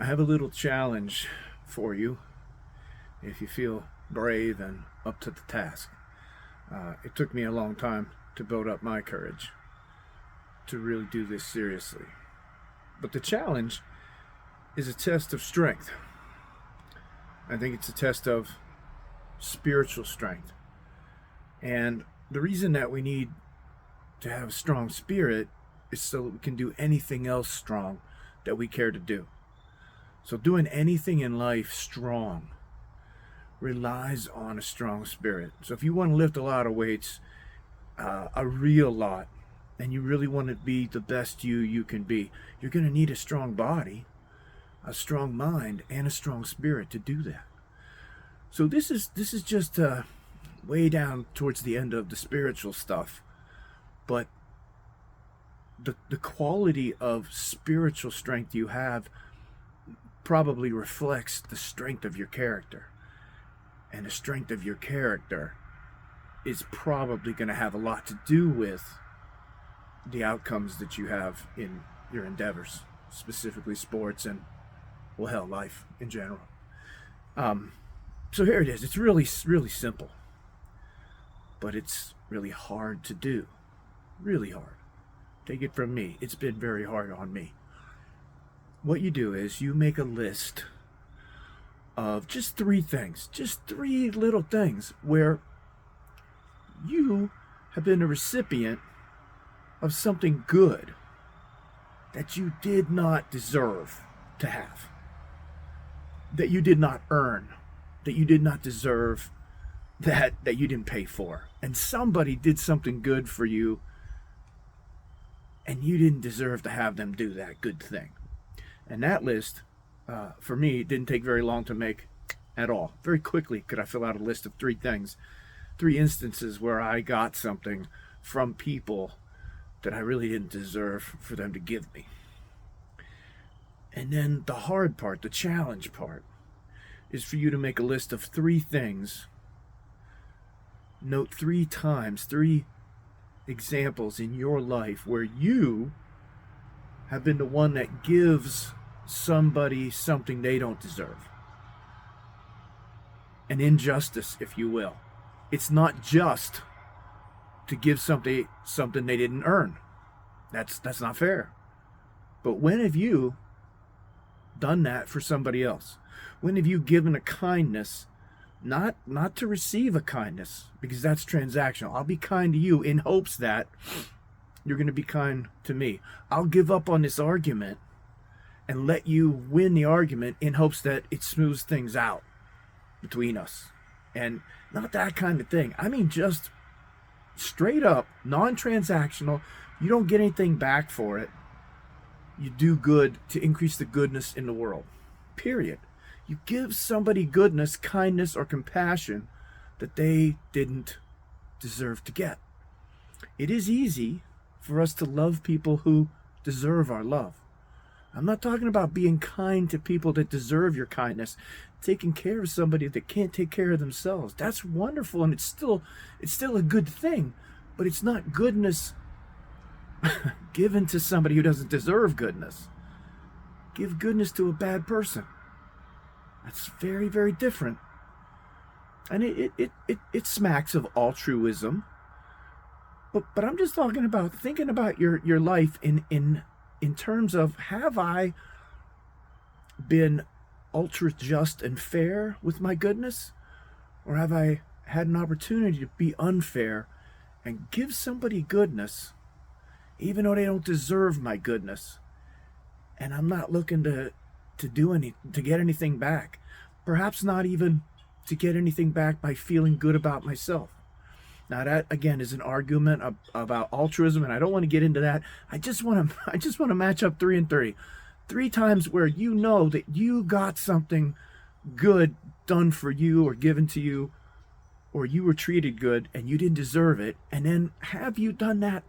I have a little challenge for you if you feel brave and up to the task. It took me a long time to build up my courage to really do this seriously. But the challenge is a test of strength. I think it's a test of spiritual strength. And the reason that we need to have a strong spirit is so that we can do anything else strong that we care to do. So doing anything in life strong relies on a strong spirit. So if you want to lift a lot of weights, a real lot, and you really want to be the best you can be, you're going to need a strong body, a strong mind, and a strong spirit to do that. So this is just way down towards the end of the spiritual stuff, but the quality of spiritual strength you have probably reflects the strength of your character. And the strength of your character is probably going to have a lot to do with the outcomes that you have in your endeavors, specifically sports and, well, hell, life in general. So here it is. It's really simple, but it's really hard to do. Really hard. Take it from me. It's been very hard on me. What you do is you make a list of just 3 things, just 3 little things where you have been a recipient of something good that you did not deserve to have, that you did not earn, that you did not deserve, that you didn't pay for. And somebody did something good for you, and you didn't deserve to have them do that good thing. And that list, for me, didn't take very long to make at all. Very quickly could I fill out a list of 3 things, 3 instances where I got something from people that I really didn't deserve for them to give me. And then the hard part, the challenge part, is for you to make a list of 3 things. Note 3 times, 3 examples in your life where you have been the one that gives somebody something they don't deserve. An injustice, if you will. It's not just to give something they didn't earn. That's not fair. But when have you done that for somebody else? When have you given a kindness, not to receive a kindness, because that's transactional. I'll be kind to you in hopes that you're going to be kind to me. I'll give up on this argument and let you win the argument in hopes that it smooths things out between us. And not that kind of thing. I mean, just straight up, non-transactional. You don't get anything back for it. You do good to increase the goodness in the world. Period. You give somebody goodness, kindness, or compassion that they didn't deserve to get. It is easy for us to love people who deserve our love. I'm not talking about being kind to people that deserve your kindness. Taking care of somebody that can't take care of themselves. That's wonderful, and it's still a good thing, but it's not goodness given to somebody who doesn't deserve goodness. Give goodness to a bad person. That's very, very different. And it smacks of altruism. But I'm just talking about thinking about your life in terms of, have I been ultra just and fair with my goodness? Or have I had an opportunity to be unfair and give somebody goodness even though they don't deserve my goodness? And I'm not looking to get anything back. Perhaps not even to get anything back by feeling good about myself. Now that, again, is an argument about altruism, and I don't want to get into that. I just want to match up 3 and 3. 3 times where you know that you got something good done for you or given to you, or you were treated good and you didn't deserve it. And then have you done that?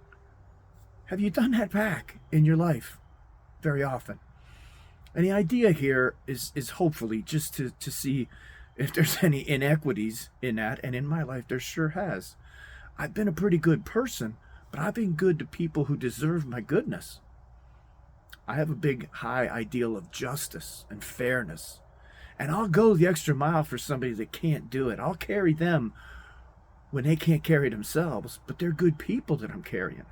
Have you done that back in your life very often? And the idea here is hopefully just to see if there's any inequities in that, and in my life there sure has. I've been a pretty good person, but I've been good to people who deserve my goodness. I have a big, high ideal of justice and fairness. And I'll go the extra mile for somebody that can't do it. I'll carry them when they can't carry themselves, but they're good people that I'm carrying.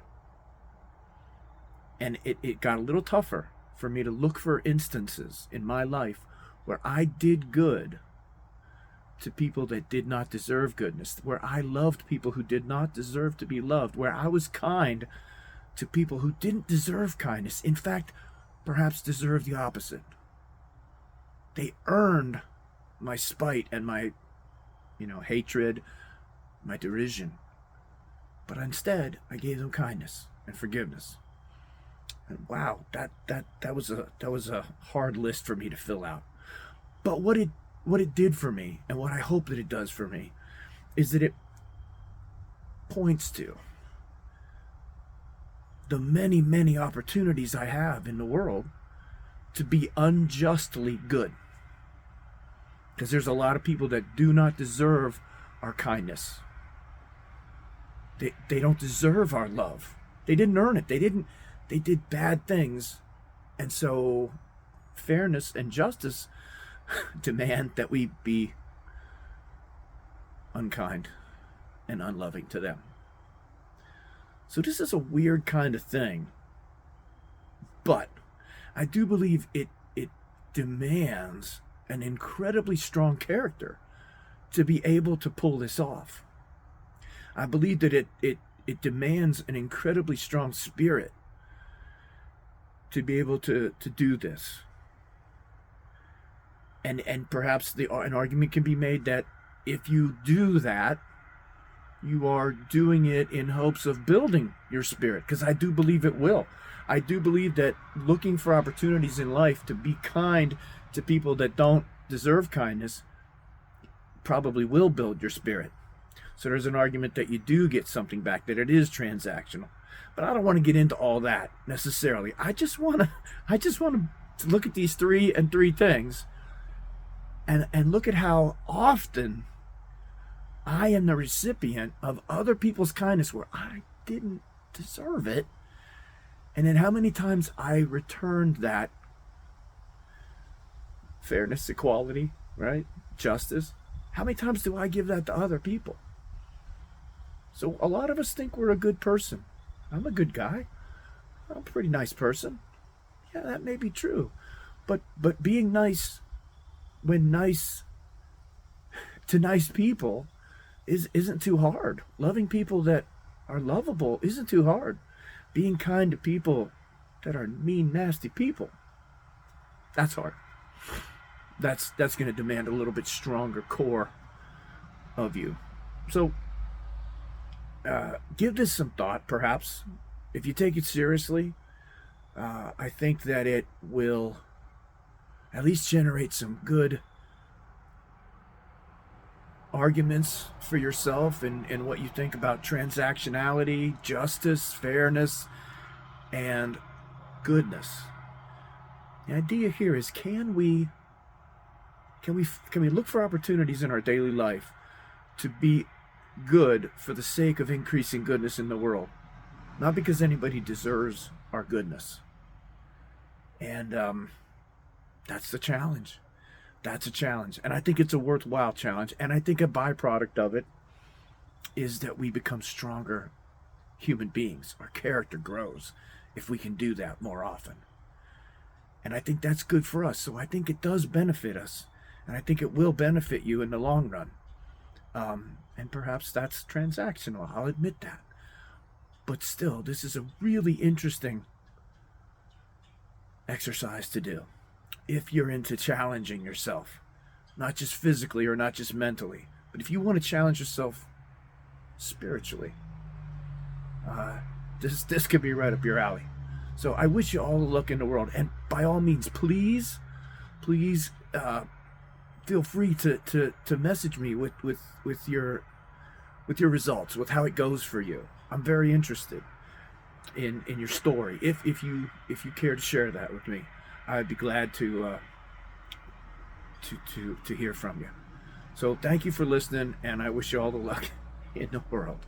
And it got a little tougher for me to look for instances in my life where I did good to people that did not deserve goodness, where I loved people who did not deserve to be loved, where I was kind to people who didn't deserve kindness. In fact, perhaps deserved the opposite. They earned my spite and my, hatred, my derision. But instead, I gave them kindness and forgiveness. And wow, that was a hard list for me to fill out. But what it did for me, and what I hope that it does for me, is that it points to the many, many opportunities I have in the world to be unjustly good. Because there's a lot of people that do not deserve our kindness. They don't deserve our love. They didn't earn it. They did bad things. And so fairness and justice demand that we be unkind and unloving to them. So this is a weird kind of thing, but I do believe it demands an incredibly strong character to be able to pull this off. I believe that it demands an incredibly strong spirit to be able to do this. And perhaps an argument can be made that if you do that, you are doing it in hopes of building your spirit, because I do believe it will. I do believe that looking for opportunities in life to be kind to people that don't deserve kindness probably will build your spirit. So there's an argument that you do get something back, that it is transactional. But I don't want to get into all that necessarily. I just want to look at these three things and look at how often I am the recipient of other people's kindness where I didn't deserve it. And then how many times I returned that fairness, equality, right? Justice. How many times do I give that to other people? So a lot of us think we're a good person. I'm a good guy. I'm a pretty nice person. Yeah, that may be true. But being nice when nice to nice people isn't too hard. Loving people that are lovable isn't too hard. Being kind to people that are mean, nasty people, that's hard. That's going to demand a little bit stronger core of you. So give this some thought, perhaps. If you take it seriously, I think that it will at least generate some good arguments for yourself and what you think about transactionality, justice, fairness, and goodness. The idea here is, can we look for opportunities in our daily life to be good for the sake of increasing goodness in the world, not because anybody deserves our goodness. And that's the challenge. That's a challenge. And I think it's a worthwhile challenge. And I think a byproduct of it is that we become stronger human beings. Our character grows if we can do that more often. And I think that's good for us. So I think it does benefit us. And I think it will benefit you in the long run. And perhaps that's transactional. I'll admit that. But still, this is a really interesting exercise to do if you're into challenging yourself, not just physically or not just mentally, but if you want to challenge yourself spiritually, this could be right up your alley. So I wish you all the luck in the world, and by all means, please feel free to message me with your results, with how it goes for you. I'm very interested in your story. If you care to share that with me, I'd be glad to hear from you. So thank you for listening, and I wish you all the luck in the world.